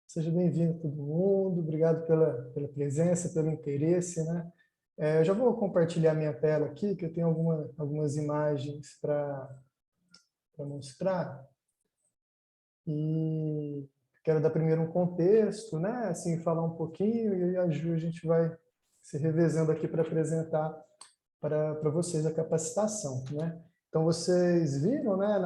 Seja bem-vindo todo mundo, obrigado pela presença, pelo interesse, né? Eu já vou compartilhar minha tela aqui, que eu tenho algumas imagens para mostrar. E quero dar primeiro um contexto, né? Assim, falar um pouquinho, e a Ju, a gente vai se revezando aqui para apresentar para vocês a capacitação, né? Então, vocês viram, né,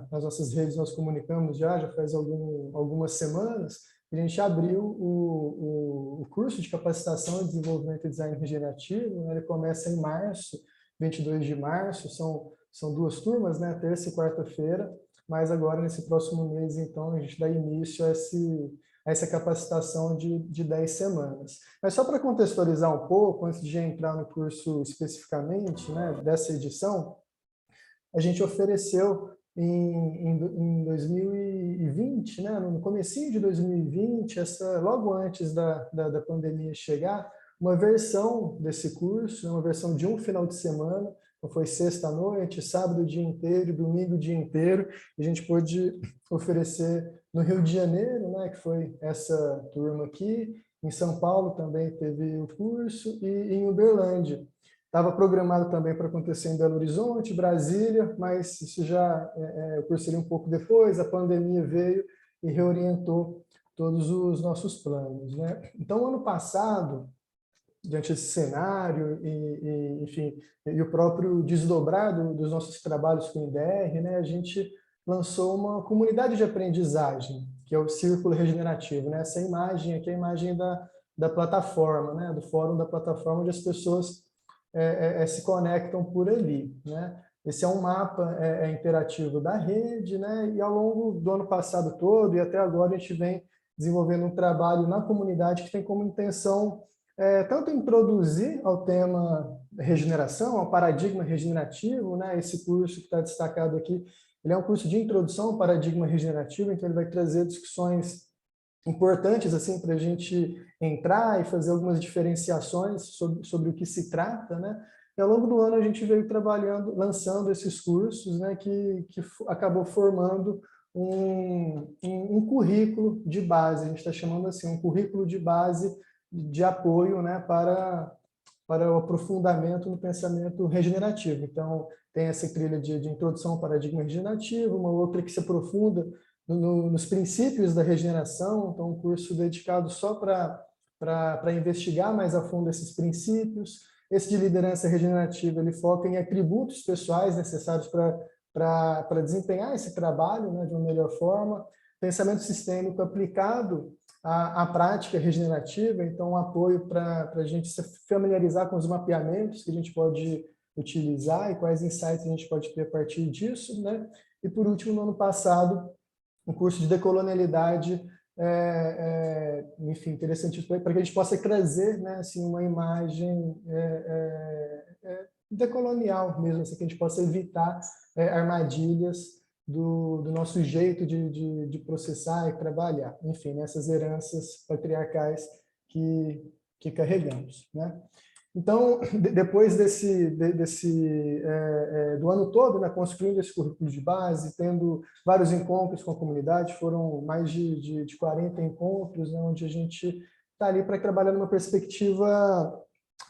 nas nossas redes, nós comunicamos já faz algumas semanas, que a gente abriu o curso de capacitação em desenvolvimento e design regenerativo, né? Ele começa em março, 22 de março, são duas turmas, né, terça e quarta-feira, mas agora, nesse próximo mês, então, a gente dá início a essa capacitação de 10 semanas. Mas só para contextualizar um pouco, antes de entrar no curso especificamente, né, dessa edição, a gente ofereceu em 2020, né, no comecinho de 2020, logo antes da pandemia chegar, uma versão desse curso, uma versão de um final de semana, então foi sexta à noite, sábado o dia inteiro, domingo o dia inteiro, e a gente pôde oferecer no Rio de Janeiro, né, que foi essa turma aqui, em São Paulo também teve o curso, e em Uberlândia. Estava programado também para acontecer em Belo Horizonte, Brasília, mas isso o curso seria um pouco depois, a pandemia veio e reorientou todos os nossos planos, né? Então, ano passado, diante desse cenário enfim, e o próprio desdobrado dos nossos trabalhos com o IDR, né, a gente lançou uma comunidade de aprendizagem, que é o Círculo Regenerativo, né? Essa imagem aqui é a imagem da plataforma, né, do fórum da plataforma, onde as pessoas se conectam por ali, né? Esse é um mapa interativo da rede, né? E ao longo do ano passado todo e até agora a gente vem desenvolvendo um trabalho na comunidade que tem como intenção tanto introduzir ao tema regeneração, ao paradigma regenerativo, né? Esse curso que está destacado aqui, ele é um curso de introdução ao paradigma regenerativo, então ele vai trazer discussões importantes assim para a gente entrar e fazer algumas diferenciações sobre o que se trata, né? E ao longo do ano a gente veio trabalhando, lançando esses cursos, né, que acabou formando um currículo de base, a gente está chamando assim, um currículo de base de apoio, né, para o aprofundamento no pensamento regenerativo. Então, tem essa trilha de introdução ao paradigma regenerativo, uma outra que se aprofunda nos princípios da regeneração, então um curso dedicado só para investigar mais a fundo esses princípios. Esse de liderança regenerativa, ele foca em atributos pessoais necessários para desempenhar esse trabalho, né, de uma melhor forma. Pensamento sistêmico aplicado à prática regenerativa, então um apoio para a gente se familiarizar com os mapeamentos que a gente pode utilizar e quais insights a gente pode ter a partir disso, né? E por último, no ano passado, um curso de decolonialidade, enfim, interessante para que a gente possa trazer, né, assim, uma imagem decolonial mesmo, assim, que a gente possa evitar armadilhas do nosso jeito de processar e trabalhar, enfim, nessas heranças patriarcais que carregamos, né? Então, depois do ano todo, né, construindo esse currículo de base, tendo vários encontros com a comunidade, foram mais de 40 encontros, né, onde a gente está ali para trabalhar numa perspectiva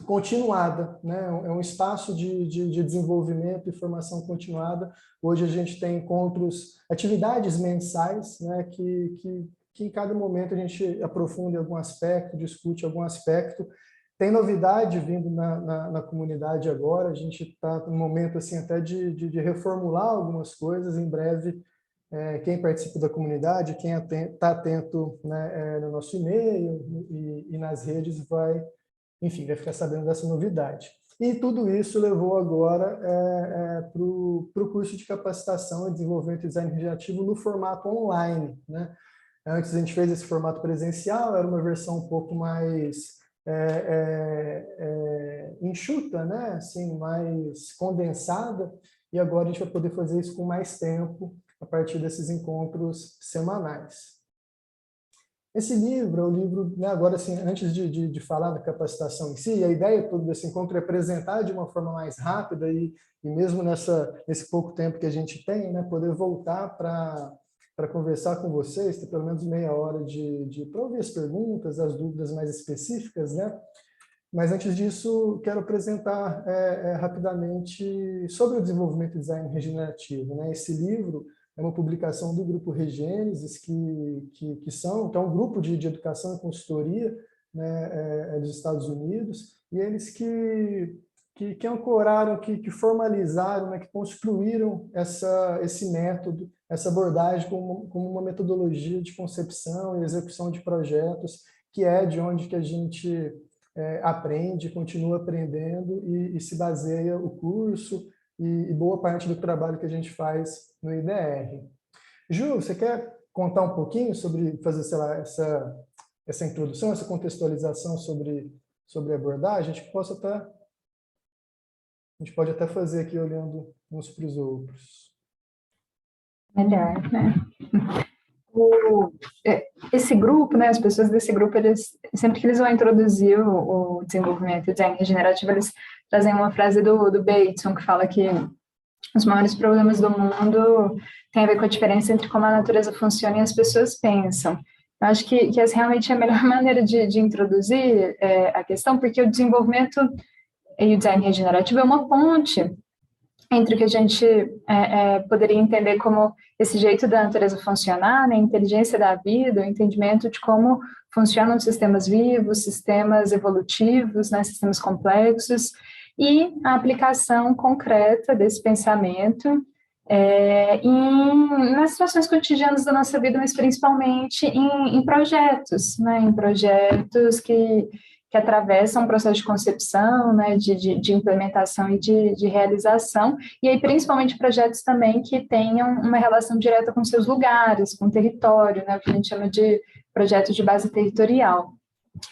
continuada, né? É um espaço de desenvolvimento e formação continuada. Hoje a gente tem encontros, atividades mensais, né, que em cada momento a gente aprofunda em algum aspecto, discute algum aspecto. Tem novidade vindo na comunidade agora, a gente está num momento assim, até de reformular algumas coisas. Em breve, quem participa da comunidade, quem está atento, né, no nosso e-mail e nas redes enfim, vai ficar sabendo dessa novidade. E tudo isso levou agora para o curso de capacitação e desenvolvimento e design regenerativo no formato online, né? Antes a gente fez esse formato presencial, era uma versão um pouco mais enxuta, né? Assim, mais condensada, e agora a gente vai poder fazer isso com mais tempo a partir desses encontros semanais. Esse livro é um livro, né, agora assim, antes de falar da capacitação em si, a ideia toda desse encontro é apresentar de uma forma mais rápida e mesmo nesse pouco tempo que a gente tem, né, poder voltar para para conversar com vocês, ter pelo menos meia hora para ouvir as perguntas, as dúvidas mais específicas, né? Mas antes disso, quero apresentar rapidamente sobre o desenvolvimento e design regenerativo, né? Esse livro é uma publicação do Grupo Regênesis, que são então, um grupo de educação e consultoria, né, dos Estados Unidos, e eles que ancoraram, que formalizaram, né, que construíram esse método, essa abordagem como uma metodologia de concepção e execução de projetos, que é de onde que a gente aprende, continua aprendendo e se baseia o curso e boa parte do trabalho que a gente faz no IDR. Ju, você quer contar um pouquinho sobre, fazer, sei lá, essa introdução, essa contextualização sobre a abordagem? A gente pode até fazer aqui olhando uns para os outros. Melhor, né? Esse grupo, né, as pessoas desse grupo, sempre que eles vão introduzir o desenvolvimento e o design regenerativo, eles trazem uma frase do Bateson, que fala que os maiores problemas do mundo têm a ver com a diferença entre como a natureza funciona e as pessoas pensam. Eu acho que essa realmente é a melhor maneira de introduzir a questão, porque o desenvolvimento e o design regenerativo é uma ponte entre o que a gente poderia entender como esse jeito da natureza funcionar, né, a inteligência da vida, o entendimento de como funcionam sistemas vivos, sistemas evolutivos, né, sistemas complexos, e a aplicação concreta desse pensamento nas situações cotidianas da nossa vida, mas principalmente em projetos, né, em projetos que atravessam um processo de concepção, né, de implementação e de realização, e aí principalmente projetos também que tenham uma relação direta com seus lugares, com o território, né, o que a gente chama de projetos de base territorial.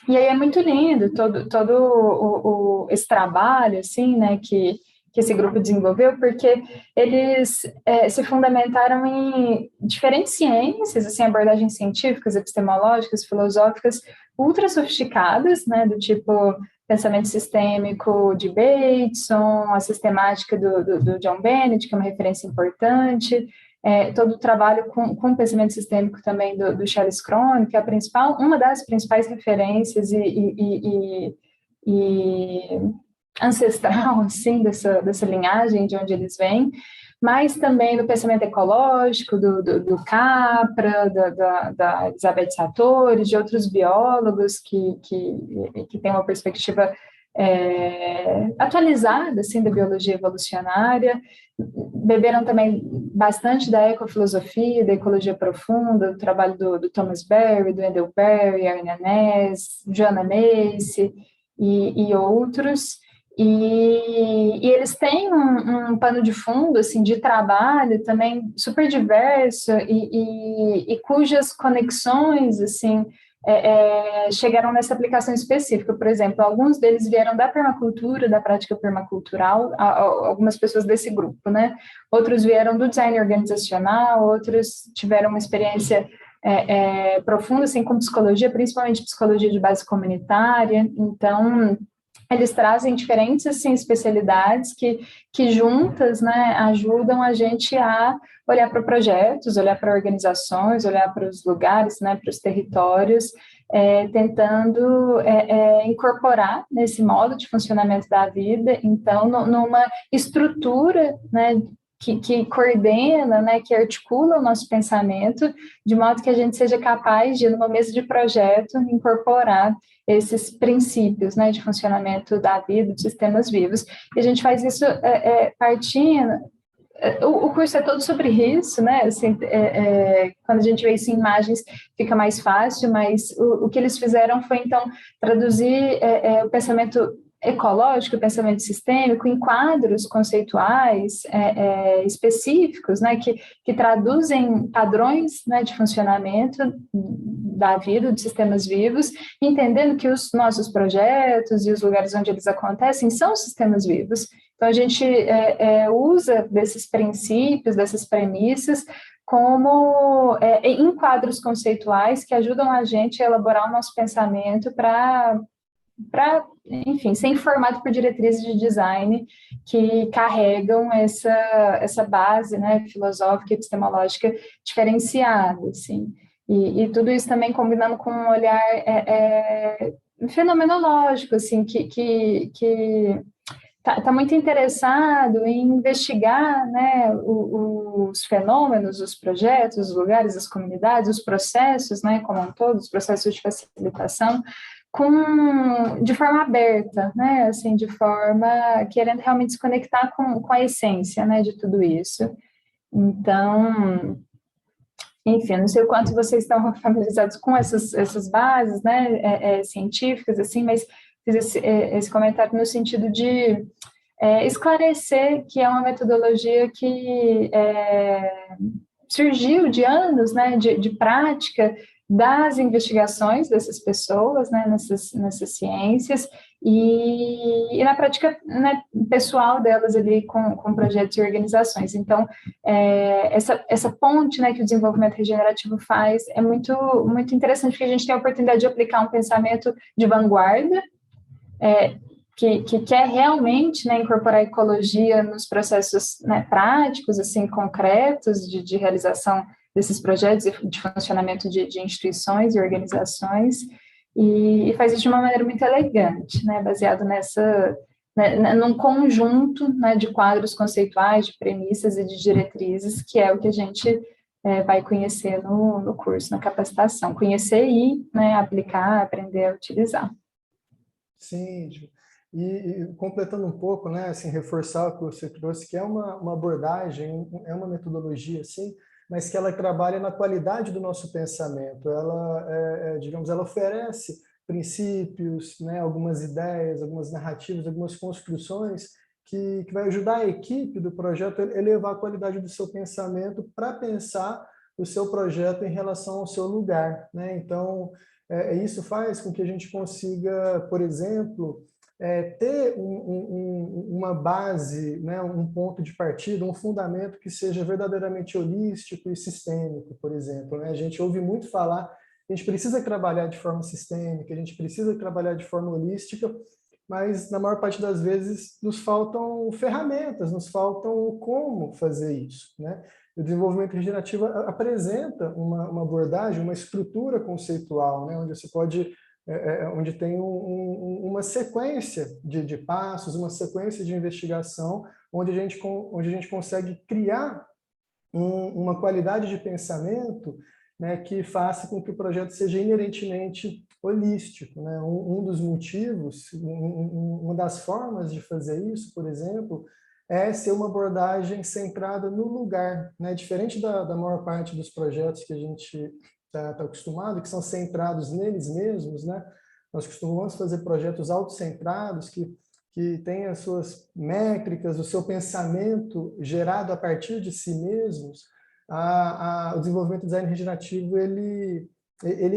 E aí é muito lindo todo esse trabalho, assim, né, que esse grupo desenvolveu, porque eles se fundamentaram em diferentes ciências, assim, abordagens científicas, epistemológicas, filosóficas, ultra sofisticadas, né, do tipo pensamento sistêmico de Bateson, a sistemática do John Bennett, que é uma referência importante, todo o trabalho com pensamento sistêmico também do Charles Krohn, que é uma das principais referências e ancestral, assim, dessa linhagem de onde eles vêm, mas também do pensamento ecológico, do Capra, da Elizabeth Satori, de outros biólogos que têm uma perspectiva atualizada, assim, da biologia evolucionária, beberam também bastante da ecofilosofia, da ecologia profunda, do trabalho do Thomas Berry, do Wendell Berry, Aaron Annez, Joanna Macy e outros. E eles têm um pano de fundo, assim, de trabalho também super diverso e cujas conexões, assim, chegaram nessa aplicação específica. Por exemplo, alguns deles vieram da permacultura, da prática permacultural, algumas pessoas desse grupo, né? Outros vieram do design organizacional, outros tiveram uma experiência profunda, assim, com psicologia, principalmente psicologia de base comunitária. Então, eles trazem diferentes, assim, especialidades que juntas, né, ajudam a gente a olhar para projetos, olhar para organizações, olhar para os lugares, né, para os territórios, tentando incorporar nesse modo de funcionamento da vida, então, numa estrutura, né, que coordena, né, que articula o nosso pensamento, de modo que a gente seja capaz de, numa mesa de projeto, incorporar esses princípios, né, de funcionamento da vida, dos sistemas vivos. E a gente faz isso partindo... O curso é todo sobre isso, né? Assim, quando a gente vê isso em imagens, fica mais fácil, mas o que eles fizeram foi, então, traduzir o pensamento ecológico, o pensamento sistêmico, em quadros conceituais específicos, né, que traduzem padrões, né, de funcionamento da vida, dos sistemas vivos, entendendo que os nossos projetos e os lugares onde eles acontecem são sistemas vivos. Então, a gente usa desses princípios, dessas premissas, como em quadros conceituais que ajudam a gente a elaborar o nosso pensamento para enfim, ser informado por diretrizes de design que carregam essa base, né, filosófica e epistemológica diferenciada, assim. E tudo isso também combinando com um olhar fenomenológico, assim, que tá muito interessado em investigar, né, os fenômenos, os projetos, os lugares, as comunidades, os processos, né, como um todo, os processos de facilitação, de forma aberta, né, assim, de forma querendo realmente se conectar com a essência, né, de tudo isso. Então, enfim, não sei o quanto vocês estão familiarizados com essas bases, né, científicas, assim, mas fiz esse comentário no sentido de esclarecer que é uma metodologia que surgiu de anos, né, de prática das investigações dessas pessoas, né, nessas ciências, e na prática, né, pessoal delas ali com projetos e organizações. Então, essa ponte, né, que o desenvolvimento regenerativo faz é muito, muito interessante, porque a gente tem a oportunidade de aplicar um pensamento de vanguarda, que quer realmente, né, incorporar a ecologia nos processos, né, práticos, assim, concretos de realização desses projetos e de funcionamento de instituições e organizações, e faz isso de uma maneira muito elegante, né, baseado num conjunto, né, de quadros conceituais, de premissas e de diretrizes, que é o que a gente vai conhecer no curso, na capacitação. Conhecer e, né, aplicar, aprender a utilizar. Sim, Ju. E completando um pouco, né, assim, reforçar o que você trouxe, que é uma abordagem, é uma metodologia, assim, mas que ela trabalha na qualidade do nosso pensamento. Ela, digamos, ela oferece princípios, né, algumas ideias, algumas narrativas, algumas construções que vai ajudar a equipe do projeto a elevar a qualidade do seu pensamento para pensar o seu projeto em relação ao seu lugar, né? Então, isso faz com que a gente consiga, por exemplo, ter uma base, né, um ponto de partida, um fundamento que seja verdadeiramente holístico e sistêmico, por exemplo, né? A gente ouve muito falar, a gente precisa trabalhar de forma sistêmica, a gente precisa trabalhar de forma holística, mas na maior parte das vezes nos faltam ferramentas, nos faltam como fazer isso, né? O desenvolvimento regenerativo apresenta uma abordagem, uma estrutura conceitual, né, onde você pode, onde tem uma sequência de passos, uma sequência de investigação, onde a gente consegue criar uma qualidade de pensamento, né, que faça com que o projeto seja inerentemente holístico, né? Um dos motivos, uma das formas de fazer isso, por exemplo, é ser uma abordagem centrada no lugar, né? Diferente da maior parte dos projetos que a gente está acostumado, que são centrados neles mesmos, né? Nós costumamos fazer projetos autocentrados que têm as suas métricas, o seu pensamento gerado a partir de si mesmos. O desenvolvimento do design regenerativo ele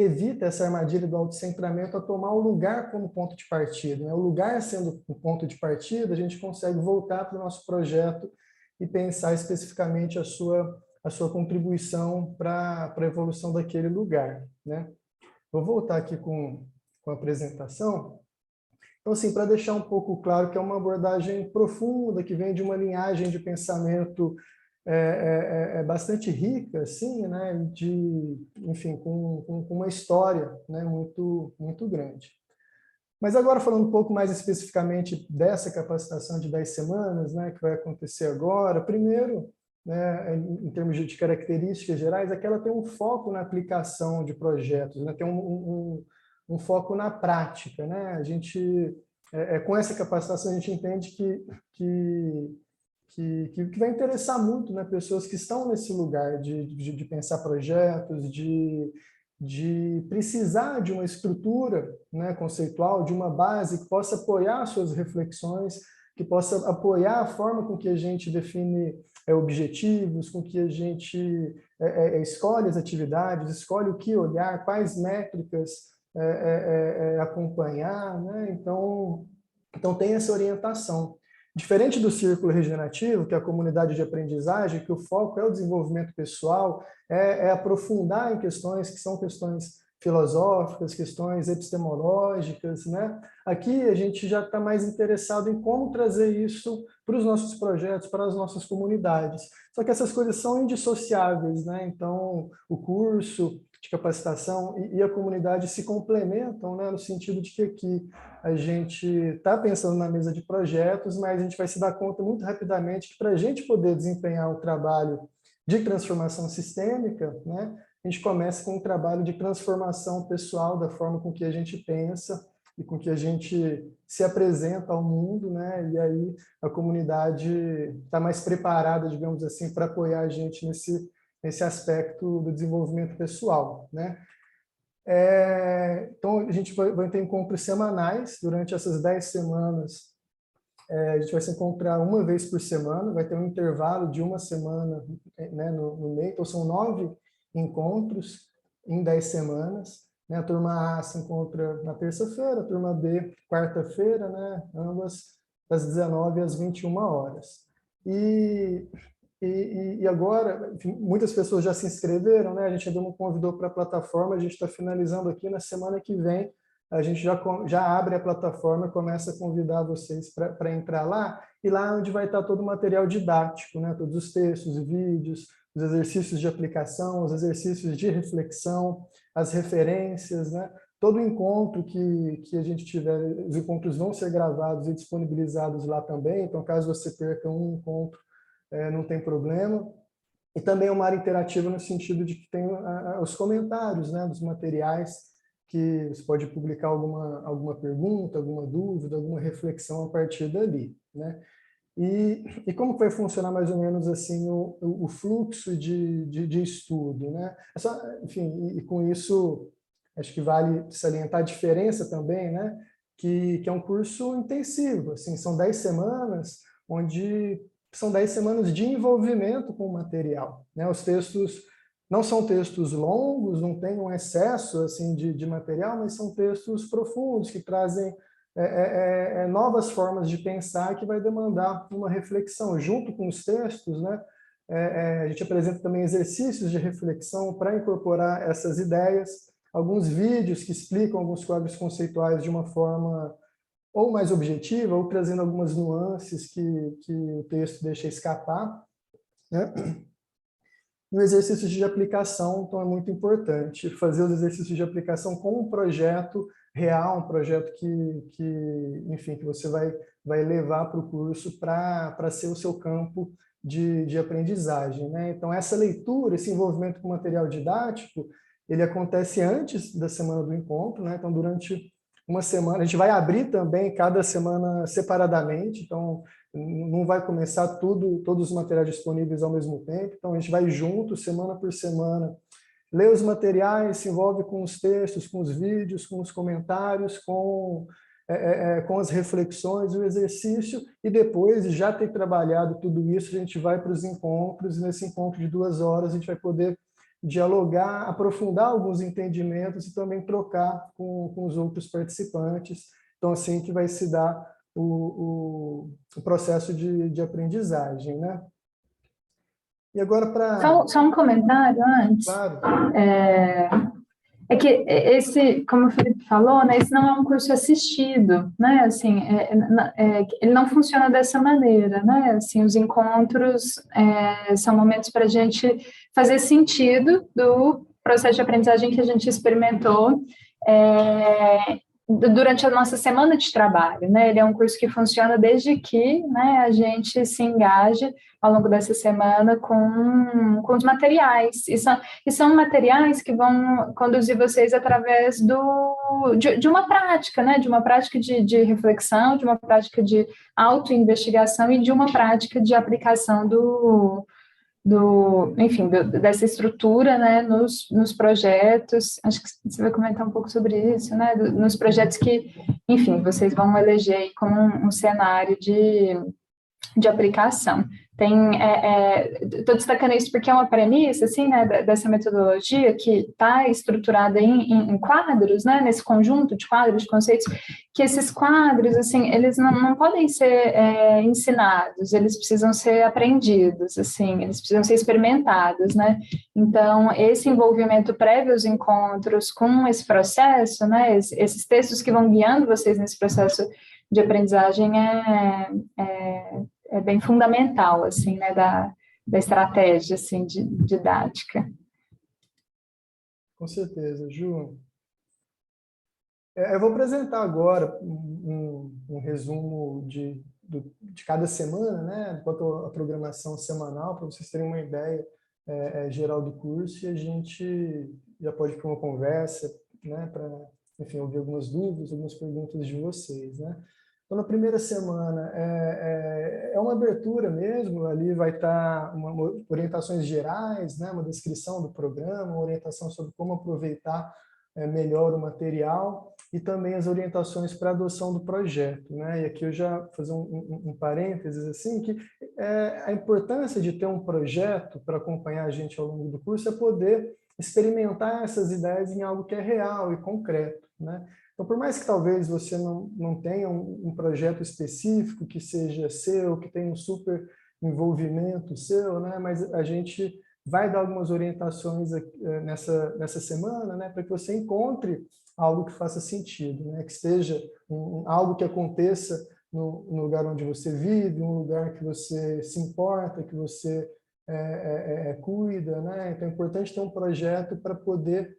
evita essa armadilha do autocentramento a tomar o lugar como ponto de partida, né? O lugar sendo o ponto de partida, a gente consegue voltar para o nosso projeto e pensar especificamente a sua contribuição para a evolução daquele lugar, né? Vou voltar aqui com a apresentação. Então, assim, para deixar um pouco claro que é uma abordagem profunda, que vem de uma linhagem de pensamento bastante rica, assim, né, enfim, com uma história, né, muito, muito grande. Mas agora, falando um pouco mais especificamente dessa capacitação de 10 semanas, né, que vai acontecer agora, primeiro, né, em termos de características gerais, é que ela tem um foco na aplicação de projetos, né, tem um foco na prática, né? A gente, com essa capacitação, a gente entende que vai interessar muito, né, pessoas que estão nesse lugar de pensar projetos, de precisar de uma estrutura, né, conceitual, de uma base que possa apoiar suas reflexões, que possa apoiar a forma com que a gente define objetivos, com que a gente escolhe as atividades, escolhe o que olhar, quais métricas acompanhar, né? Então tem essa orientação. Diferente do círculo regenerativo, que é a comunidade de aprendizagem, que o foco é o desenvolvimento pessoal, aprofundar em questões que são questões filosóficas, questões epistemológicas, né? Aqui a gente já está mais interessado em como trazer isso para os nossos projetos, para as nossas comunidades. Só que essas coisas são indissociáveis, né? Então, o curso de capacitação e a comunidade se complementam, né? No sentido de que aqui a gente está pensando na mesa de projetos, mas a gente vai se dar conta muito rapidamente que para a gente poder desempenhar o trabalho de transformação sistêmica, né? A gente começa com um trabalho de transformação pessoal da forma com que a gente pensa e com que a gente se apresenta ao mundo, né? E aí a comunidade está mais preparada, digamos assim, para apoiar a gente nesse aspecto do desenvolvimento pessoal, né? Então, a gente vai ter encontros semanais durante essas 10 semanas. A gente vai se encontrar uma vez por semana, vai ter um intervalo de uma semana, né, no meio, então são 9 encontros em 10 semanas. Né? A turma A se encontra na terça-feira, a turma B quarta-feira, né? Ambas das 19 às 21 horas. E agora, enfim, muitas pessoas já se inscreveram, né? A gente ainda não convidou para a plataforma, a gente está finalizando aqui na semana que vem. A gente já abre a plataforma e começa a convidar vocês para entrar lá, e lá é onde vai estar todo o material didático, né? Todos os textos, vídeos, os exercícios de aplicação, os exercícios de reflexão, as referências, né? Todo encontro que a gente tiver, os encontros vão ser gravados e disponibilizados lá também, então caso você perca um encontro, não tem problema. E também é uma área interativa no sentido de que tem os comentários, né, dos materiais, que você pode publicar alguma pergunta, alguma dúvida, alguma reflexão a partir dali, né? E como vai funcionar mais ou menos assim o fluxo de estudo, né? Enfim, e com isso acho que vale salientar a diferença também, né? Que é um curso intensivo, assim, são 10 semanas, onde são 10 semanas de envolvimento com o material, né? Os textos não são textos longos, não tem um excesso assim de material, mas são textos profundos que trazem novas formas de pensar que vai demandar uma reflexão junto com os textos, né? A gente apresenta também exercícios de reflexão para incorporar essas ideias, alguns vídeos que explicam alguns quadros conceituais de uma forma ou mais objetiva, ou trazendo algumas nuances que o texto deixa escapar, né? E o exercício de aplicação, então, é muito importante fazer os exercícios de aplicação com um projeto real, um projeto enfim, que você vai levar para o curso para ser o seu campo de aprendizagem, né? Então, essa leitura, esse envolvimento com o material didático, ele acontece antes da semana do encontro, né? Então, durante uma semana, a gente vai abrir também cada semana separadamente, então não vai começar todos os materiais disponíveis ao mesmo tempo, então a gente vai junto, semana por semana, lê os materiais, se envolve com os textos, com os vídeos, com os comentários, com as reflexões, o exercício, e depois de já ter trabalhado tudo isso, a gente vai para os encontros, e nesse encontro de 2 horas a gente vai poder dialogar, aprofundar alguns entendimentos e também trocar com os outros participantes. Então, assim que vai se dar o processo de aprendizagem, né? E agora para... Só um comentário antes. Claro. É que esse, como o Felipe falou, né, esse não é um curso assistido, né, assim, ele não funciona dessa maneira, né, assim, os encontros são momentos para a gente fazer sentido do processo de aprendizagem que a gente experimentou durante a nossa semana de trabalho, né, ele é um curso que funciona desde que, né, a gente se engaje ao longo dessa semana com os materiais, e são materiais que vão conduzir vocês através de uma prática, né, de uma prática de reflexão, de uma prática de autoinvestigação e de uma prática de aplicação enfim, dessa estrutura, né, nos projetos. Acho que você vai comentar um pouco sobre isso, né, nos projetos que, enfim, vocês vão eleger aí como um cenário de aplicação. Estou destacando isso porque é uma premissa, assim, né, dessa metodologia que está estruturada em quadros, né, nesse conjunto de quadros, de conceitos, que esses quadros, assim, eles não podem ser ensinados, eles precisam ser aprendidos, assim, eles precisam ser experimentados, né. Então, esse envolvimento prévio aos encontros com esse processo, né, esses textos que vão guiando vocês nesse processo de aprendizagem é bem fundamental, assim, né, da estratégia, assim, didática. Com certeza, Ju. Eu vou apresentar agora um resumo de cada semana, né, quanto à programação semanal, para vocês terem uma ideia geral do curso, e a gente já pode ir para uma conversa, né, para, enfim, ouvir algumas dúvidas, algumas perguntas de vocês, né. Então, na primeira semana, é uma abertura mesmo, ali vai estar orientações gerais, né, uma descrição do programa, uma orientação sobre como aproveitar melhor o material e também as orientações para a adoção do projeto, né? E aqui eu já vou fazer um parênteses, assim, que a importância de ter um projeto para acompanhar a gente ao longo do curso é poder experimentar essas ideias em algo que é real e concreto, né? Então, por mais que talvez você não tenha um projeto específico que seja seu, que tenha um super envolvimento seu, né? Mas a gente vai dar algumas orientações nessa semana, né? Para que você encontre algo que faça sentido, né? Que seja algo que aconteça no lugar onde você vive, um lugar que você se importa, que você cuida, né? Então é importante ter um projeto para poder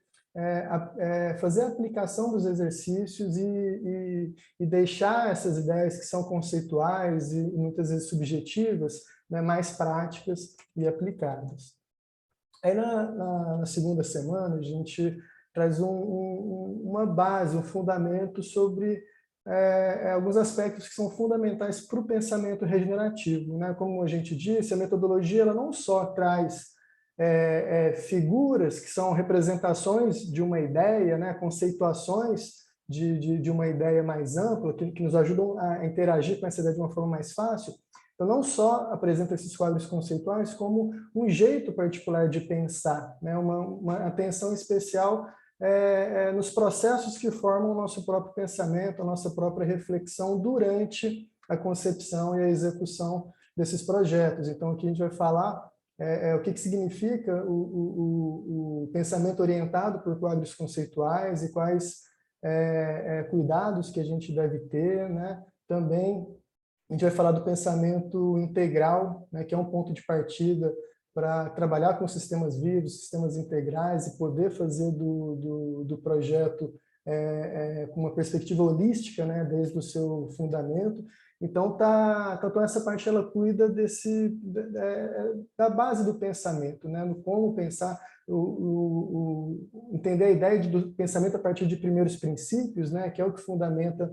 fazer a aplicação dos exercícios e deixar essas ideias que são conceituais e muitas vezes subjetivas, né, mais práticas e aplicadas. Aí na segunda semana a gente traz uma base, um fundamento sobre alguns aspectos que são fundamentais para o pensamento regenerativo, né? Como a gente disse, a metodologia ela não só traz figuras que são representações de uma ideia, né, conceituações de uma ideia mais ampla, que nos ajudam a interagir com essa ideia de uma forma mais fácil. Então, não só apresenta esses quadros conceituais, como um jeito particular de pensar, né, uma atenção especial nos processos que formam o nosso próprio pensamento, a nossa própria reflexão durante a concepção e a execução desses projetos. Então, aqui a gente vai falar o que significa o pensamento orientado por quadros conceituais e quais cuidados que a gente deve ter, né? Também a gente vai falar do pensamento integral, né, que é um ponto de partida para trabalhar com sistemas vivos, sistemas integrais e poder fazer do projeto com uma perspectiva holística, né, desde o seu fundamento. Então, então essa parte ela cuida da base do pensamento, né? No como pensar, entender a ideia do pensamento a partir de primeiros princípios, né? Que é o que fundamenta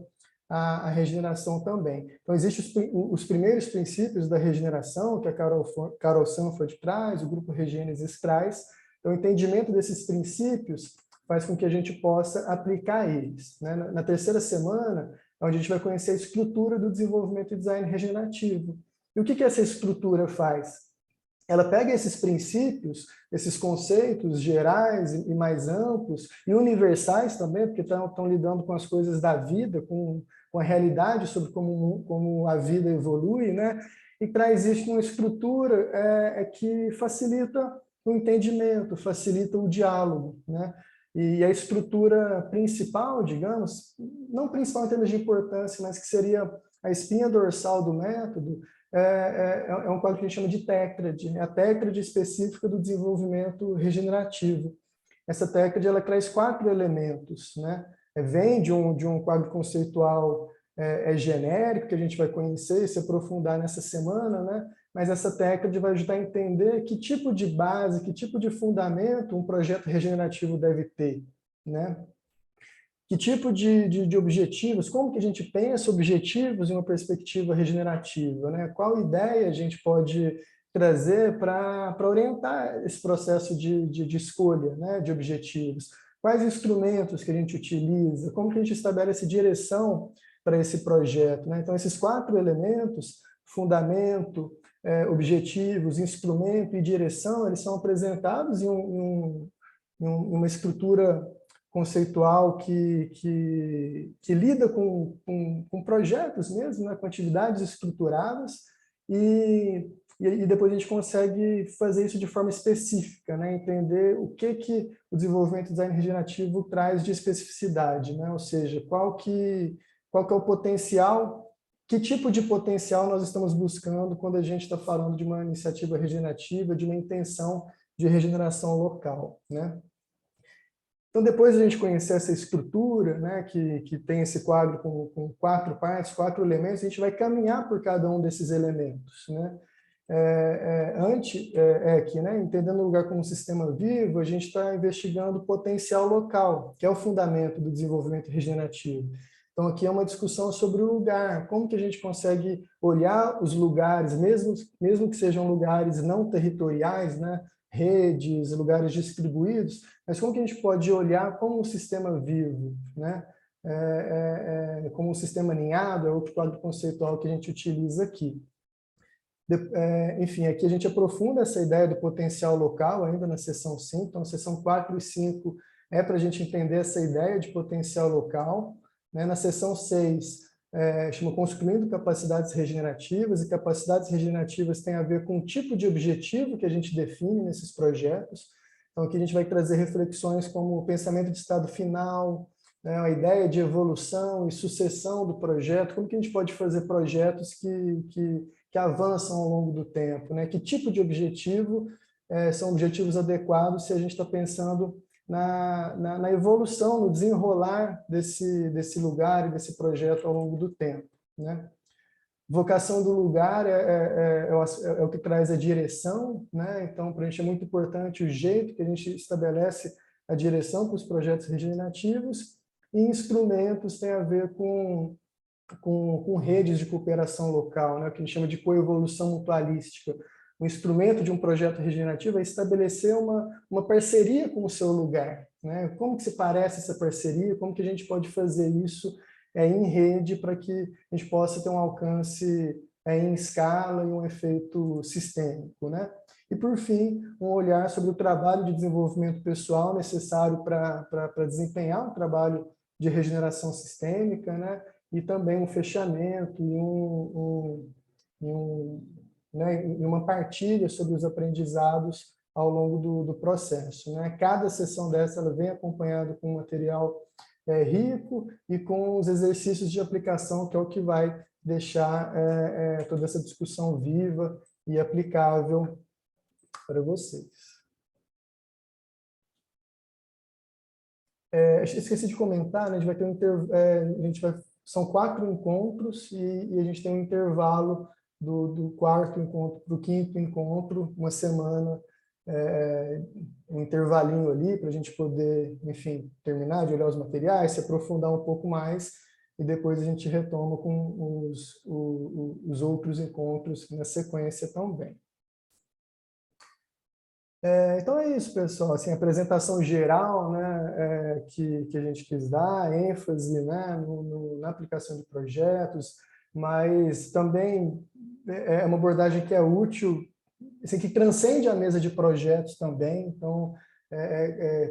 a regeneração também. Então, existem os primeiros princípios da regeneração, que a Carol Sanford traz, o grupo Regênesis traz. Então, o entendimento desses princípios faz com que a gente possa aplicar eles, né? Na terceira semana, onde a gente vai conhecer a estrutura do desenvolvimento e design regenerativo. E o que essa estrutura faz? Ela pega esses princípios, esses conceitos gerais e mais amplos, e universais também, porque estão lidando com as coisas da vida, com a realidade sobre como a vida evolui, né? E traz isso uma estrutura que facilita o entendimento, facilita o diálogo, né? E a estrutura principal, digamos, não principal em termos de importância, mas que seria a espinha dorsal do método, é um quadro que a gente chama de tétrade, né? A tétrade específica do desenvolvimento regenerativo. Essa tétrade ela traz 4 elementos, né? Vem de um quadro conceitual genérico, que a gente vai conhecer e se aprofundar nessa semana, né? Mas essa técnica vai ajudar a entender que tipo de base, que tipo de fundamento um projeto regenerativo deve ter, né? Que tipo de objetivos, como que a gente pensa objetivos em uma perspectiva regenerativa, né? Qual ideia a gente pode trazer para orientar esse processo de escolha, né? De objetivos? Quais instrumentos que a gente utiliza? Como que a gente estabelece direção para esse projeto, né? Então, esses 4 elementos, fundamento, objetivos, instrumento e direção, eles são apresentados em uma estrutura conceitual que lida com projetos mesmo, né, com atividades estruturadas, e depois a gente consegue fazer isso de forma específica, né, entender o que o desenvolvimento do design regenerativo traz de especificidade, né, ou seja, qual que é o potencial, que tipo de potencial nós estamos buscando quando a gente está falando de uma iniciativa regenerativa, de uma intenção de regeneração local, né? Então, depois de a gente conhecer essa estrutura, né, que tem esse quadro com 4 partes, 4 elementos, a gente vai caminhar por cada um desses elementos, né? Aqui, né, entendendo o lugar como um sistema vivo, a gente está investigando o potencial local, que é o fundamento do desenvolvimento regenerativo. Então, aqui é uma discussão sobre o lugar, como que a gente consegue olhar os lugares, mesmo que sejam lugares não territoriais, né, redes, lugares distribuídos, mas como que a gente pode olhar como um sistema vivo, né? Como um sistema aninhado, é outro quadro conceitual que a gente utiliza aqui. Enfim, aqui a gente aprofunda essa ideia do potencial local ainda na seção 5, então, seção 4 e 5 é para a gente entender essa ideia de potencial local, né? Na seção 6, chama Construindo Capacidades Regenerativas, e capacidades regenerativas tem a ver com o tipo de objetivo que a gente define nesses projetos. Então, aqui a gente vai trazer reflexões como o pensamento de estado final, né, a ideia de evolução e sucessão do projeto, como que a gente pode fazer projetos que avançam ao longo do tempo, né? Que tipo de objetivo são objetivos adequados se a gente está pensando na evolução, no desenrolar desse lugar e desse projeto ao longo do tempo, né? Vocação do lugar é o que traz a direção, né? Então, para a gente é muito importante o jeito que a gente estabelece a direção para os projetos regenerativos, e instrumentos tem a ver com redes de cooperação local, né? O que a gente chama de coevolução mutualística. O instrumento de um projeto regenerativo é estabelecer uma parceria com o seu lugar, né? Como que se parece essa parceria? Como que a gente pode fazer isso em rede para que a gente possa ter um alcance em escala e um efeito sistêmico, né? E, por fim, um olhar sobre o trabalho de desenvolvimento pessoal necessário para desempenhar um trabalho de regeneração sistêmica, né? E também um fechamento e uma partilha sobre os aprendizados ao longo do processo, né? Cada sessão dessa ela vem acompanhada com um material rico e com os exercícios de aplicação, que é o que vai deixar toda essa discussão viva e aplicável para vocês. Esqueci de comentar, né? A gente vai ter são 4 encontros e a gente tem um intervalo do quarto encontro para o quinto encontro, uma semana, um intervalinho ali para a gente poder, enfim, terminar de olhar os materiais, se aprofundar um pouco mais, e depois a gente retoma com os outros encontros na sequência também. Então é isso, pessoal. Assim, a apresentação geral, né, que a gente quis dar, ênfase, né, na aplicação de projetos, mas também é uma abordagem que é útil, assim, que transcende a mesa de projetos também. Então,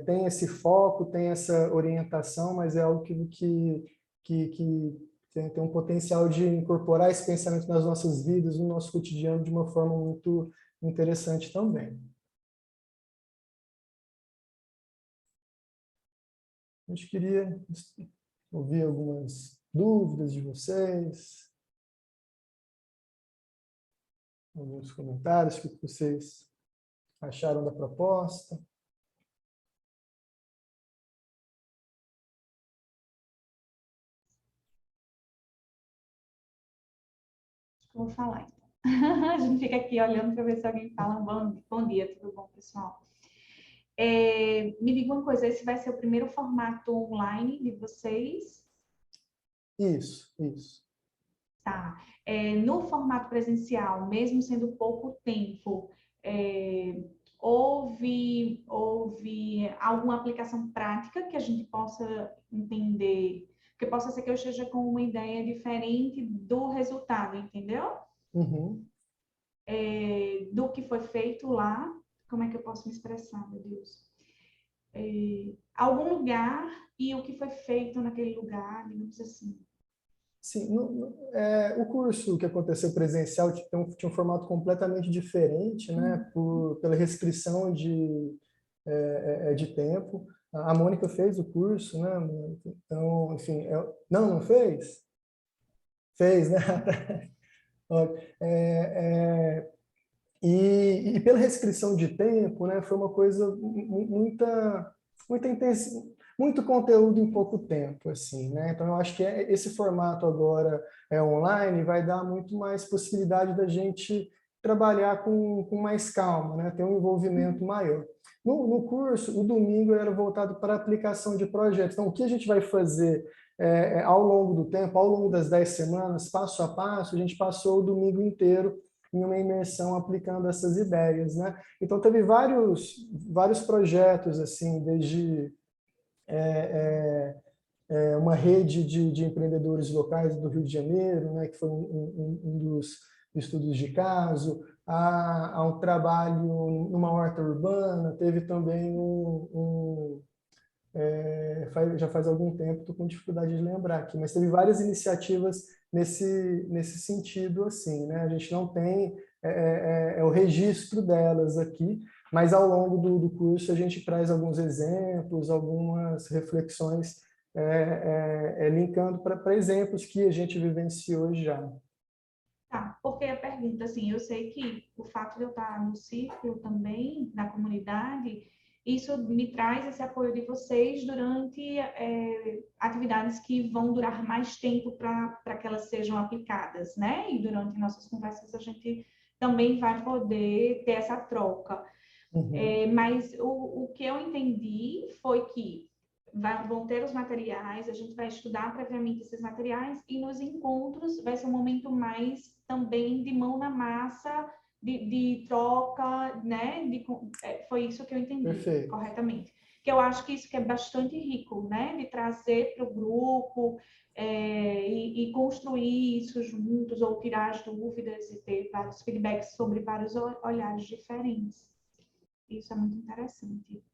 tem esse foco, tem essa orientação, mas é algo que tem um potencial de incorporar esse pensamento nas nossas vidas, no nosso cotidiano, de uma forma muito interessante também. A gente queria ouvir algumas dúvidas de vocês, alguns comentários, o que vocês acharam da proposta. Vou falar, então. A gente fica aqui olhando para ver se alguém fala. Bom dia, tudo bom, pessoal? Me diga uma coisa, esse vai ser o primeiro formato online de vocês? Isso. Tá. No formato presencial, mesmo sendo pouco tempo, houve alguma aplicação prática que a gente possa entender? Porque possa ser que eu esteja com uma ideia diferente do resultado, entendeu? Uhum. do que foi feito lá. Como é que eu posso me expressar, meu Deus? Algum lugar e o que foi feito naquele lugar, digamos assim. Sim, o curso que aconteceu presencial tinha um formato completamente diferente, né, pela restrição de tempo. A Mônica fez o curso, né, então, enfim, não fez? Fez, né? Olha, e pela restrição de tempo, né, foi uma coisa muita intensa, muito conteúdo em pouco tempo, assim, né? Então eu acho que esse formato agora online vai dar muito mais possibilidade da gente trabalhar com mais calma, né? Ter um envolvimento maior. No curso, o domingo era voltado para a aplicação de projetos. Então, o que a gente vai fazer ao longo do tempo, ao longo das 10 semanas, passo a passo, a gente passou o domingo inteiro em uma imersão aplicando essas ideias, né? Então teve vários projetos assim, desde uma rede de empreendedores locais do Rio de Janeiro, né, que foi um dos estudos de caso, a um trabalho numa horta urbana, teve também já faz algum tempo, estou com dificuldade de lembrar aqui, mas teve várias iniciativas nesse sentido, assim, né? A gente não tem o registro delas aqui, mas ao longo do curso a gente traz alguns exemplos, algumas reflexões, linkando para exemplos que a gente vivenciou já. Tá, porque a pergunta, assim, eu sei que o fato de eu estar no círculo também, da comunidade, isso me traz esse apoio de vocês durante atividades que vão durar mais tempo para que elas sejam aplicadas, né? E durante nossas conversas a gente também vai poder ter essa troca. Uhum. Mas o que eu entendi foi que vão ter os materiais, a gente vai estudar previamente esses materiais e nos encontros vai ser um momento mais também de mão na massa, de troca, né? Foi isso que eu entendi Perfeito. corretamente. Que eu acho que isso que é bastante rico, né? De trazer para o grupo e construir isso juntos, ou tirar as dúvidas e ter vários feedbacks sobre vários olhares diferentes. Isso é muito interessante.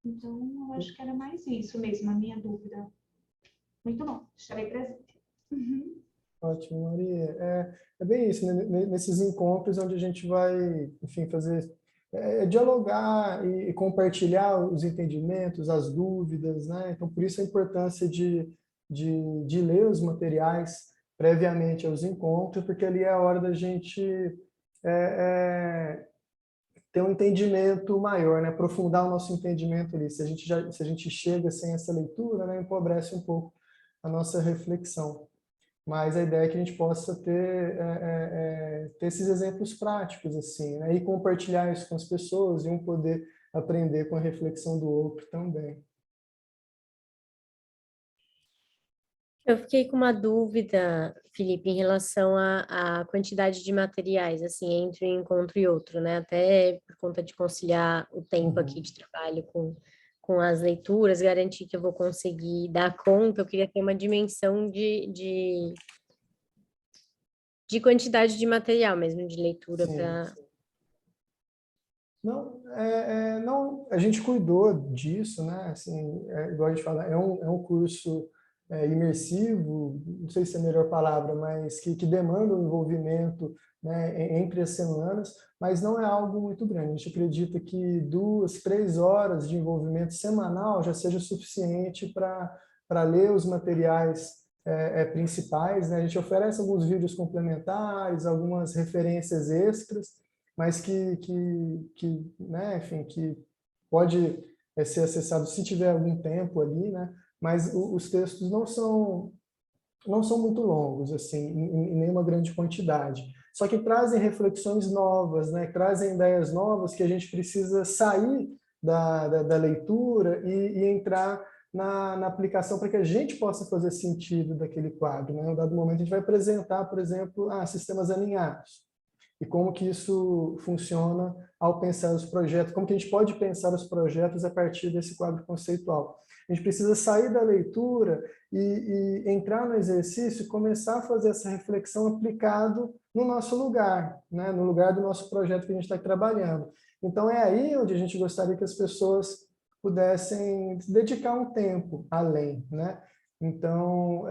Então, eu acho que era mais isso mesmo, a minha dúvida. Muito bom, estarei presente. Uhum. Ótimo, Maria. É bem isso, né? Nesses encontros onde a gente vai, enfim, fazer, dialogar e compartilhar os entendimentos, as dúvidas, né? Então, por isso a importância de ler os materiais previamente aos encontros, porque ali é a hora da gente ter um entendimento maior, né? Aprofundar o nosso entendimento ali. Se a gente chega sem essa leitura, né? Empobrece um pouco a nossa reflexão. Mas a ideia é que a gente possa ter esses exemplos práticos, assim, né? E compartilhar isso com as pessoas e um poder aprender com a reflexão do outro também. Eu fiquei com uma dúvida, Felipe, em relação à quantidade de materiais, assim, entre um encontro e outro, né? Até por conta de conciliar o tempo aqui de trabalho com as leituras, garantir que eu vou conseguir dar conta, eu queria ter uma dimensão de quantidade de material mesmo, de leitura Sim. para... Não, a gente cuidou disso, né? Assim, igual a gente fala, é um curso imersivo, não sei se é a melhor palavra, mas que demanda um envolvimento, né, entre as semanas, mas não é algo muito grande. A gente acredita que 2, 3 horas de envolvimento semanal já seja suficiente para ler os materiais principais, né? A gente oferece alguns vídeos complementares, algumas referências extras, mas né, enfim, que pode ser acessado se tiver algum tempo ali, né? Mas os textos não são muito longos, assim, em nenhuma grande quantidade. Só que trazem reflexões novas, né? Trazem ideias novas que a gente precisa sair da leitura e entrar na aplicação para que a gente possa fazer sentido daquele quadro, né? Em um dado momento a gente vai apresentar, por exemplo, sistemas alinhados e como que isso funciona ao pensar os projetos, como que a gente pode pensar os projetos a partir desse quadro conceitual. A gente precisa sair da leitura e entrar no exercício e começar a fazer essa reflexão aplicado no nosso lugar, né? No lugar do nosso projeto que a gente está trabalhando. Então, é aí onde a gente gostaria que as pessoas pudessem dedicar um tempo além, né? Então,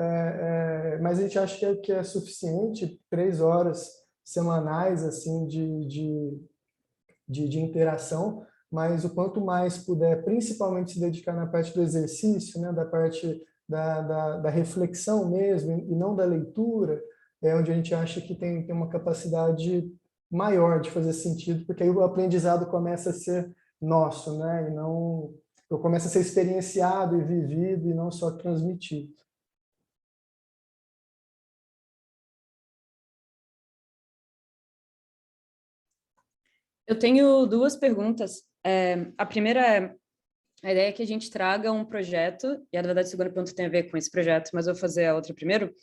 mas a gente acha que é suficiente 3 horas semanais assim de interação, mas o quanto mais puder, principalmente se dedicar na parte do exercício, né, da parte da reflexão mesmo, e não da leitura, é onde a gente acha que tem uma capacidade maior de fazer sentido, porque aí o aprendizado começa a ser nosso, né, e não começa a ser experienciado e vivido e não só transmitido. Eu tenho duas perguntas. A primeira é, a ideia é que a gente traga um projeto, e na verdade a segunda pergunta tem a ver com esse projeto, mas eu vou fazer a outra primeiro,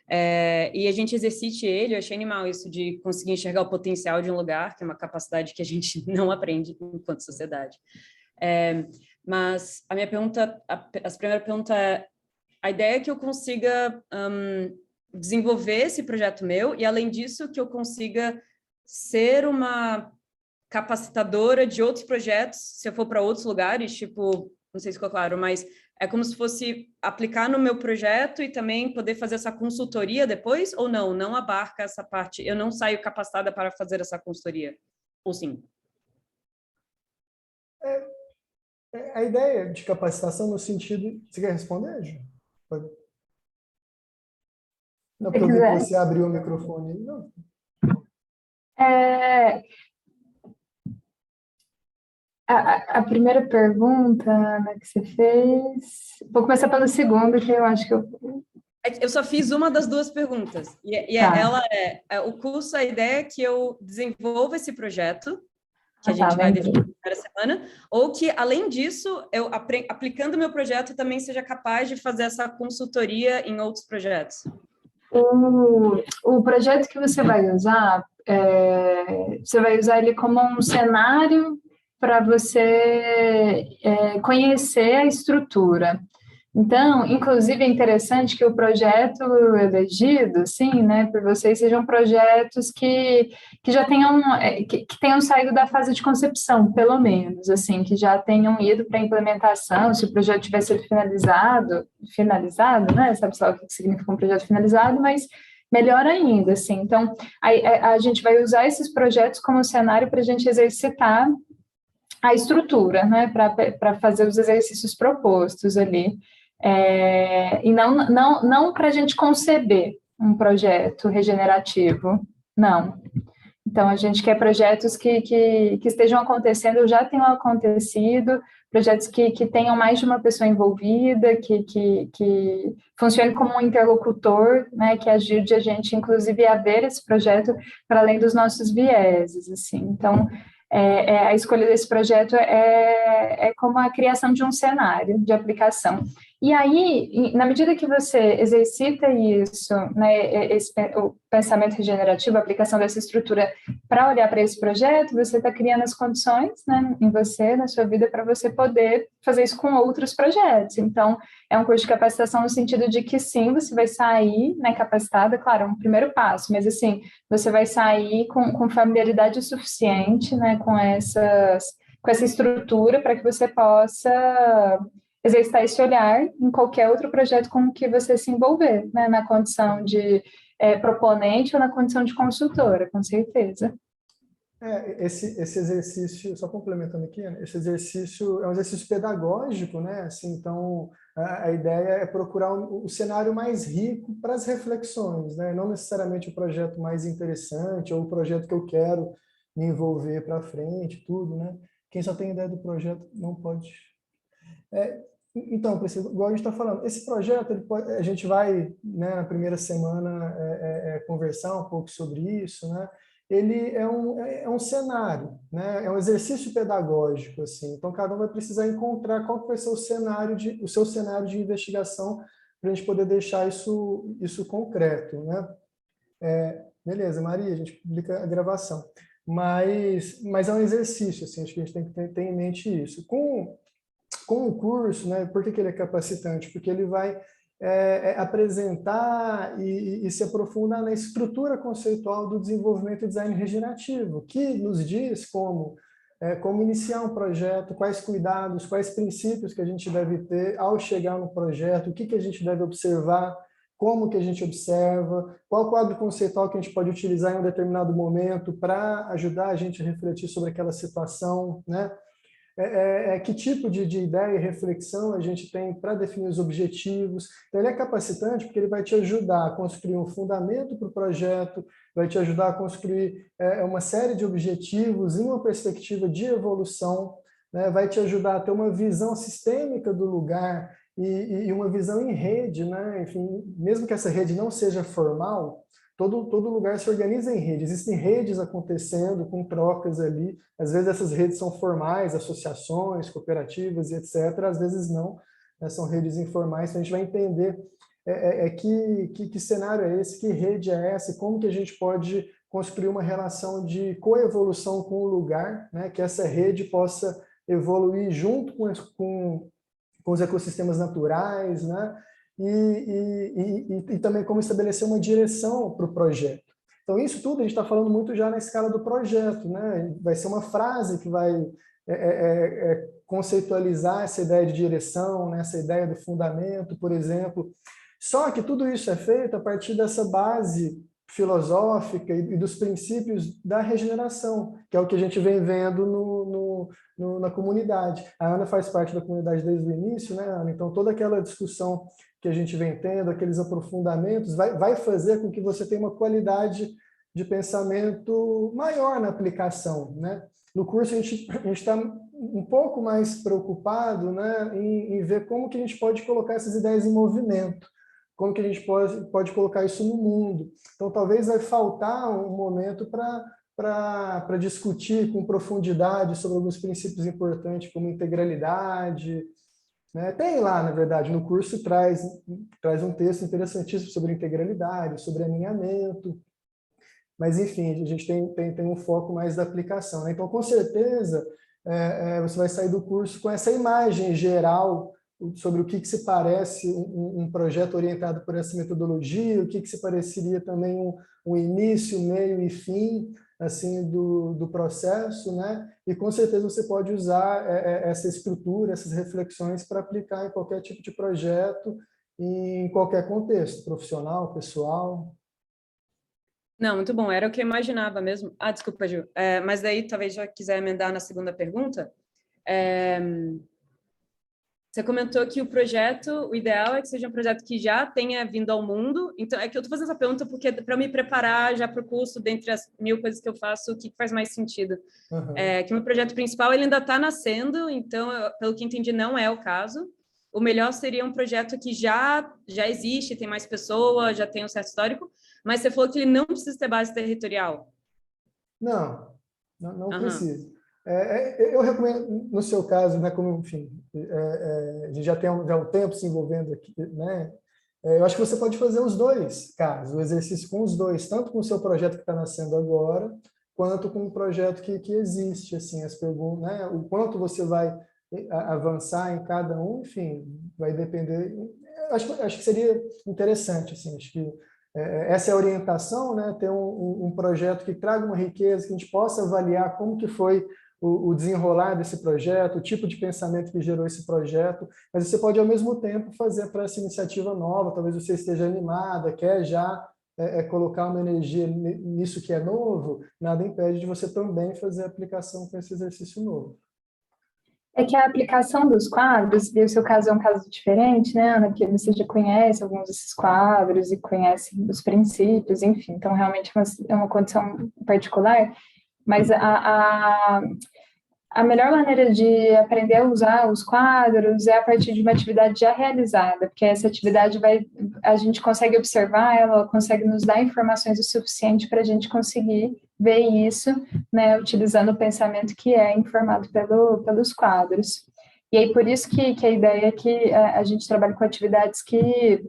e a gente exercite ele. Eu achei animal isso de conseguir enxergar o potencial de um lugar, que é uma capacidade que a gente não aprende enquanto sociedade. Mas a minha pergunta, a primeira pergunta é, a ideia é que eu consiga desenvolver esse projeto meu, e além disso que eu consiga ser uma capacitadora de outros projetos, se eu for para outros lugares, tipo, não sei se ficou claro, mas é como se fosse aplicar no meu projeto e também poder fazer essa consultoria depois, ou não? Não abarca essa parte, eu não saio capacitada para fazer essa consultoria, ou sim? A ideia de capacitação no sentido... Você quer responder, Ju? Pode. Não, porque eu vi que você abriu o microfone. Não. A primeira pergunta, né, que você fez... Vou começar pela segunda, que eu acho que Eu só fiz uma das duas perguntas. Tá. Ela o curso, a ideia é que eu desenvolva esse projeto, que a gente vai definir na primeira semana, ou que, além disso, eu, aplicando o meu projeto, também seja capaz de fazer essa consultoria em outros projetos. O projeto que você vai usar ele como um cenário para você conhecer a estrutura. Então, inclusive, é interessante que o projeto elegido, sim, né, por vocês, sejam projetos que já tenham, que tenham saído da fase de concepção, pelo menos, assim, que já tenham ido para a implementação. Se o projeto tiver sido finalizado, né, sabe só o que significa um projeto finalizado, mas melhor ainda, assim. Então, a gente vai usar esses projetos como cenário para a gente exercitar a estrutura, né, para fazer os exercícios propostos ali. E não para a gente conceber um projeto regenerativo, não. Então, a gente quer projetos que estejam acontecendo, ou já tenham acontecido, projetos que tenham mais de uma pessoa envolvida, que funcione como um interlocutor, né, que ajude a gente, inclusive, a ver esse projeto para além dos nossos vieses, assim. Então, a escolha desse projeto é como a criação de um cenário de aplicação. E aí, na medida que você exercita isso, né, o pensamento regenerativo, a aplicação dessa estrutura para olhar para esse projeto, você está criando as condições, né, em você, na sua vida, para você poder fazer isso com outros projetos. Então, é um curso de capacitação no sentido de que, sim, você vai sair, né, capacitada, claro, é um primeiro passo, mas, assim, você vai sair com familiaridade suficiente, né, com essa estrutura para que você possa exercitar esse olhar em qualquer outro projeto com que você se envolver, né, na condição de proponente ou na condição de consultora, com certeza. Esse exercício, só complementando aqui, né, esse exercício é um exercício pedagógico, né? Assim, então, a ideia é procurar o cenário mais rico para as reflexões, né? Não necessariamente o projeto mais interessante ou o projeto que eu quero me envolver para frente, tudo, né? Quem só tem ideia do projeto não pode... Então, Priscila, igual a gente está falando, esse projeto, a gente vai, né, na primeira semana, conversar um pouco sobre isso, né? Ele é um cenário, né? É um exercício pedagógico, assim. Então, cada um vai precisar encontrar qual que vai ser o seu cenário de investigação para a gente poder deixar isso concreto, né? Beleza, Maria, a gente publica a gravação. Mas é um exercício, assim, acho que a gente tem que ter em mente isso. Com o curso, né, por que ele é capacitante? Porque ele vai apresentar e se aprofundar na estrutura conceitual do desenvolvimento e design regenerativo, que nos diz como iniciar um projeto, quais cuidados, quais princípios que a gente deve ter ao chegar no projeto, o que a gente deve observar, como que a gente observa, qual quadro conceitual que a gente pode utilizar em um determinado momento para ajudar a gente a refletir sobre aquela situação, né? Que tipo de ideia e reflexão a gente tem para definir os objetivos. Então, ele é capacitante porque ele vai te ajudar a construir um fundamento para o projeto, vai te ajudar a construir uma série de objetivos em uma perspectiva de evolução, né? Vai te ajudar a ter uma visão sistêmica do lugar e uma visão em rede, né? Enfim, mesmo que essa rede não seja formal, todo lugar se organiza em rede. Existem redes acontecendo com trocas ali. Às vezes essas redes são formais, associações, cooperativas e etc. Às vezes não, né? São redes informais. Então a gente vai entender que cenário é esse, que rede é essa, e como que a gente pode construir uma relação de coevolução com o lugar, né? Que essa rede possa evoluir junto com os ecossistemas naturais, né? E também como estabelecer uma direção para o projeto. Então, isso tudo a gente está falando muito já na escala do projeto, né? Vai ser uma frase que vai conceitualizar essa ideia de direção, né? Essa ideia do fundamento, por exemplo. Só que tudo isso é feito a partir dessa base filosófica e dos princípios da regeneração, que é o que a gente vem vendo na comunidade. A Ana faz parte da comunidade desde o início, né, Ana? Então, toda aquela discussão que a gente vem tendo, aqueles aprofundamentos, vai fazer com que você tenha uma qualidade de pensamento maior na aplicação, né? No curso, a gente está um pouco mais preocupado, né, em ver como que a gente pode colocar essas ideias em movimento, como que a gente pode colocar isso no mundo. Então, talvez vai faltar um momento para discutir com profundidade sobre alguns princípios importantes, como integralidade, né? Tem lá, na verdade, no curso traz um texto interessantíssimo sobre integralidade, sobre alinhamento, mas, enfim, a gente tem um foco mais da aplicação, né? Então, com certeza, você vai sair do curso com essa imagem geral sobre o que se parece um projeto orientado por essa metodologia, o que se pareceria também um início, meio e fim assim do processo, né? E com certeza você pode usar essa estrutura, essas reflexões para aplicar em qualquer tipo de projeto, em qualquer contexto, profissional, pessoal. Não, muito bom, era o que eu imaginava mesmo. Ah, desculpa, Ju. Mas daí, talvez já quiser emendar na segunda pergunta. Você comentou que o projeto, o ideal é que seja um projeto que já tenha vindo ao mundo. Então, é que eu estou fazendo essa pergunta porque para me preparar já para o curso, dentre as 1000 coisas que eu faço, o que faz mais sentido? Uhum. Que o meu projeto principal ele ainda está nascendo, então, pelo que entendi, não é o caso. O melhor seria um projeto que já existe, tem mais pessoas, já tem um certo histórico, mas você falou que ele não precisa ter base territorial. Não precisa. Eu recomendo, no seu caso, né, como, enfim, a gente já tem um tempo se envolvendo aqui, né? Eu acho que você pode fazer os dois casos, o exercício com os dois, tanto com o seu projeto que está nascendo agora, quanto com o projeto que existe, assim, as perguntas, né? O quanto você vai avançar em cada um, enfim, vai depender. Acho que seria interessante, assim, acho que essa é a orientação, né? Ter um projeto que traga uma riqueza, que a gente possa avaliar como que foi o desenrolar desse projeto, o tipo de pensamento que gerou esse projeto, mas você pode, ao mesmo tempo, fazer para essa iniciativa nova, talvez você esteja animada, quer já colocar uma energia nisso que é novo, nada impede de você também fazer a aplicação com esse exercício novo. É que a aplicação dos quadros, e o seu caso é um caso diferente, né, Ana? Porque você já conhece alguns desses quadros e conhece os princípios, enfim, então realmente é uma condição particular, mas a melhor maneira de aprender a usar os quadros é a partir de uma atividade já realizada, porque essa atividade a gente consegue observar, ela consegue nos dar informações o suficiente para a gente conseguir ver isso, né, utilizando o pensamento que é informado pelos quadros. E aí, por isso que a ideia é que a gente trabalhe com atividades que,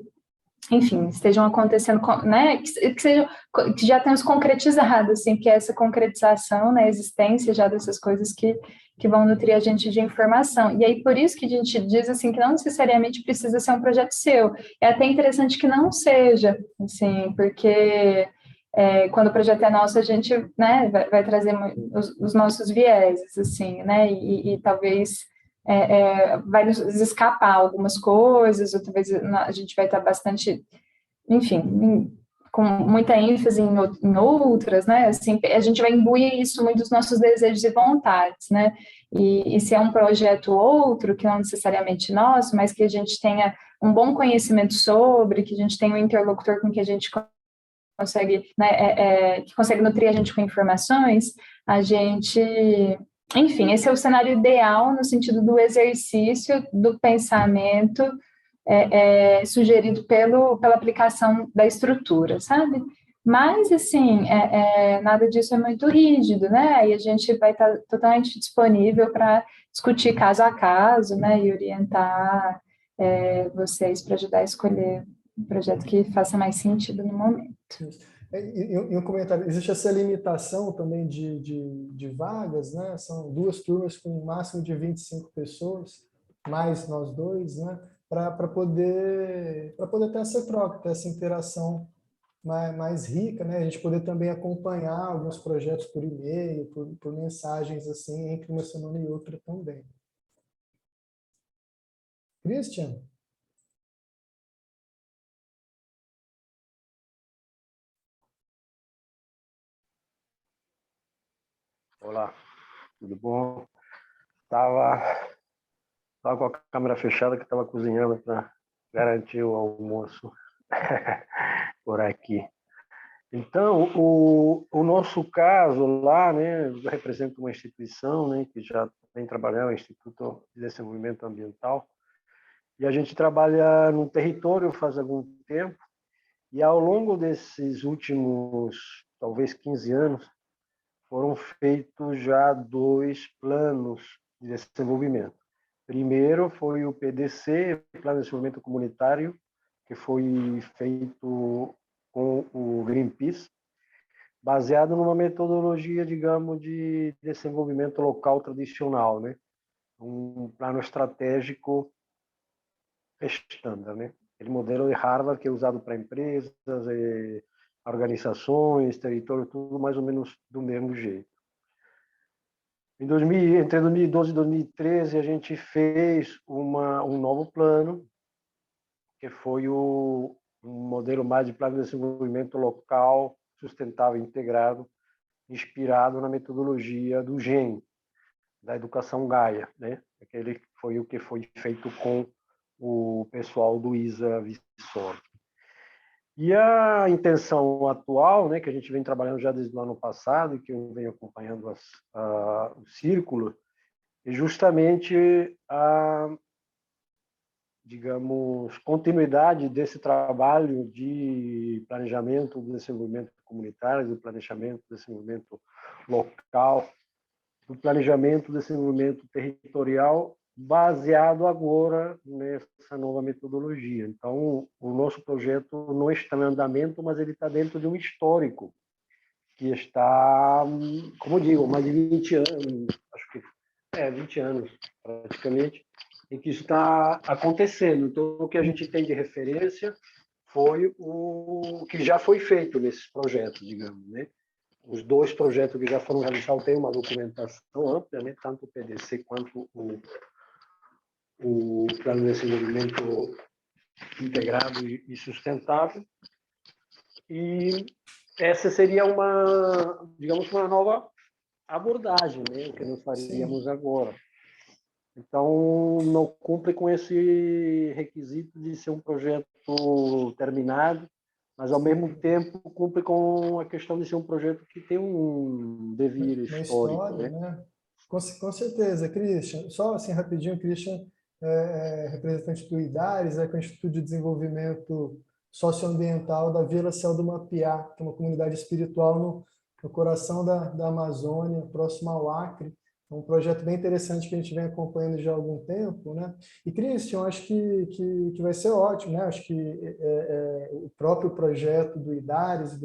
enfim, estejam acontecendo, né, que já tenhamos concretizado, assim, que é essa concretização, né, a existência já dessas coisas que que vão nutrir a gente de informação. E aí, por isso que a gente diz, assim, que não necessariamente precisa ser um projeto seu. É até interessante que não seja, assim, porque quando o projeto é nosso, a gente, né, vai trazer os nossos vieses, assim, né, e talvez vai nos escapar algumas coisas, ou talvez a gente vai estar bastante, enfim, com muita ênfase em outras, né? Assim, a gente vai imbuir isso muito dos nossos desejos e vontades, né? E se é um projeto outro, que não necessariamente nosso, mas que a gente tenha um bom conhecimento sobre, que a gente tenha um interlocutor com que a gente consegue, né, que consegue nutrir a gente com informações, a gente... Enfim, esse é o cenário ideal no sentido do exercício do pensamento sugerido pela aplicação da estrutura, sabe? Mas, assim, nada disso é muito rígido, né? E a gente vai estar totalmente disponível para discutir caso a caso, né? E orientar vocês para ajudar a escolher um projeto que faça mais sentido no momento. E um comentário, existe essa limitação também de vagas, né? São 2 turmas com um máximo de 25 pessoas, mais nós dois, né? Para poder ter essa troca, ter essa interação mais rica, né? A gente poder também acompanhar alguns projetos por e-mail, por mensagens assim, entre uma semana e outra também. Christian? Olá, tudo bom? Tava com a câmera fechada que estava cozinhando para garantir o almoço por aqui. Então, o nosso caso lá, né, eu represento uma instituição, né, que já vem trabalhando, o Instituto de Desenvolvimento Ambiental, e a gente trabalha no território faz algum tempo, e ao longo desses últimos, talvez 15 anos, foram feitos já 2 planos de desenvolvimento. Primeiro foi o PDC, Plano de Desenvolvimento Comunitário, que foi feito com o Greenpeace, baseado numa metodologia, digamos, de desenvolvimento local tradicional, né? Um plano estratégico estándar, né? Aquele modelo de Harvard que é usado para empresas, organizações, território, tudo mais ou menos do mesmo jeito. Entre 2012 e 2013, a gente fez um novo plano, que foi um modelo mais de plano de desenvolvimento local, sustentável, integrado, inspirado na metodologia do GEM, da educação Gaia, né? Aquele foi o que foi feito com o pessoal do ISA Vissor. E a intenção atual, né, que a gente vem trabalhando já desde o ano passado e que eu venho acompanhando o círculo, é justamente a, digamos, continuidade desse trabalho de planejamento do desenvolvimento comunitário, do planejamento do desenvolvimento local, do planejamento do desenvolvimento territorial, baseado agora nessa nova metodologia. Então, o nosso projeto não está em andamento, mas ele está dentro de um histórico que está, como digo, mais de 20 anos, acho que 20 anos praticamente, em que isso está acontecendo. Então, o que a gente tem de referência foi o que já foi feito nesses projetos, digamos, né? Os 2 projetos que já foram realizados têm uma documentação ampla, né? Tanto o PDC quanto o Plano de Desenvolvimento Integrado e Sustentável. E essa seria digamos, uma nova abordagem, né? Que nós faríamos agora. Então, não cumpre com esse requisito de ser um projeto terminado, mas, ao mesmo tempo, cumpre com a questão de ser um projeto que tem um devir Uma histórico. história, né? né? Com certeza, Christian. Só assim, rapidinho, Christian representante do IDARES, que é o Instituto de Desenvolvimento Socioambiental da Vila Céu do Mapiá, que é uma comunidade espiritual no coração da Amazônia, próximo ao Acre. É um projeto bem interessante que a gente vem acompanhando já há algum tempo, né? E, Christian, acho que vai ser ótimo, né? Acho que o próprio projeto do IDARES,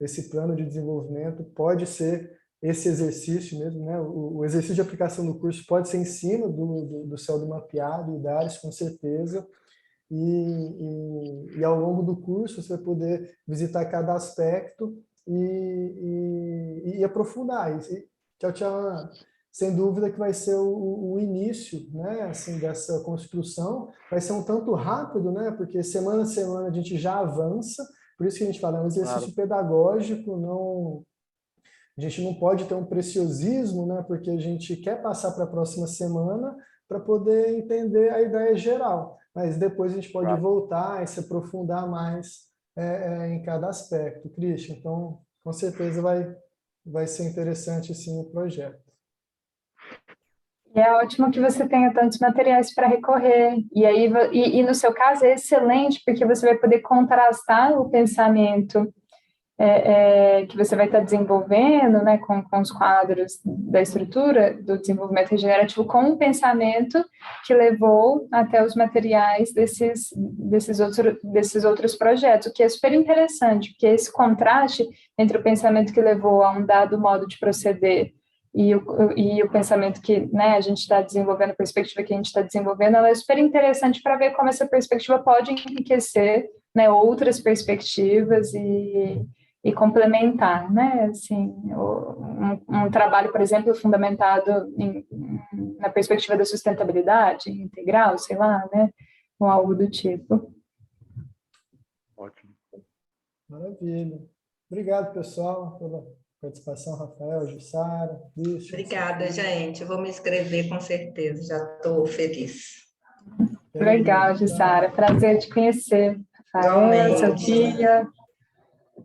desse plano de desenvolvimento, pode ser esse exercício mesmo, né? O exercício de aplicação do curso pode ser em cima do céu do mapeado e da ARES, com certeza, e ao longo do curso você vai poder visitar cada aspecto e aprofundar. Tchau, tchau, sem dúvida que vai ser o início, né, assim, dessa construção, vai ser um tanto rápido, né, porque semana a semana a gente já avança, por isso que a gente fala, é um exercício pedagógico, não, a gente não pode ter um preciosismo, né, porque a gente quer passar para a próxima semana para poder entender a ideia geral, mas depois a gente pode voltar e se aprofundar mais em cada aspecto, Christian. Então, com certeza vai ser interessante, sim, o projeto. E é ótimo que você tenha tantos materiais para recorrer. E aí, no seu caso é excelente, porque você vai poder contrastar o pensamento que você vai estar desenvolvendo, né, com os quadros da estrutura do desenvolvimento regenerativo, com o pensamento que levou até os materiais desses outros projetos, o que é super interessante, porque esse contraste entre o pensamento que levou a um dado modo de proceder e o pensamento que, né, a gente está desenvolvendo, a perspectiva que a gente está desenvolvendo, ela é super interessante para ver como essa perspectiva pode enriquecer, né, outras perspectivas e complementar, né, assim, um trabalho, por exemplo, fundamentado na perspectiva da sustentabilidade integral, sei lá, né, ou algo do tipo. Ótimo. Maravilha. Obrigado, pessoal, pela participação, Rafael, Jussara, Christian. Obrigada, gente. Eu vou me inscrever com certeza, já estou feliz. Legal, Jussara. Prazer te conhecer. Rafael, Sofia.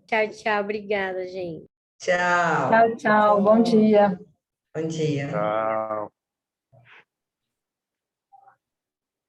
Tchau, tchau. Obrigada, gente. Tchau. Tchau, tchau. Bom dia. Bom dia. Tchau.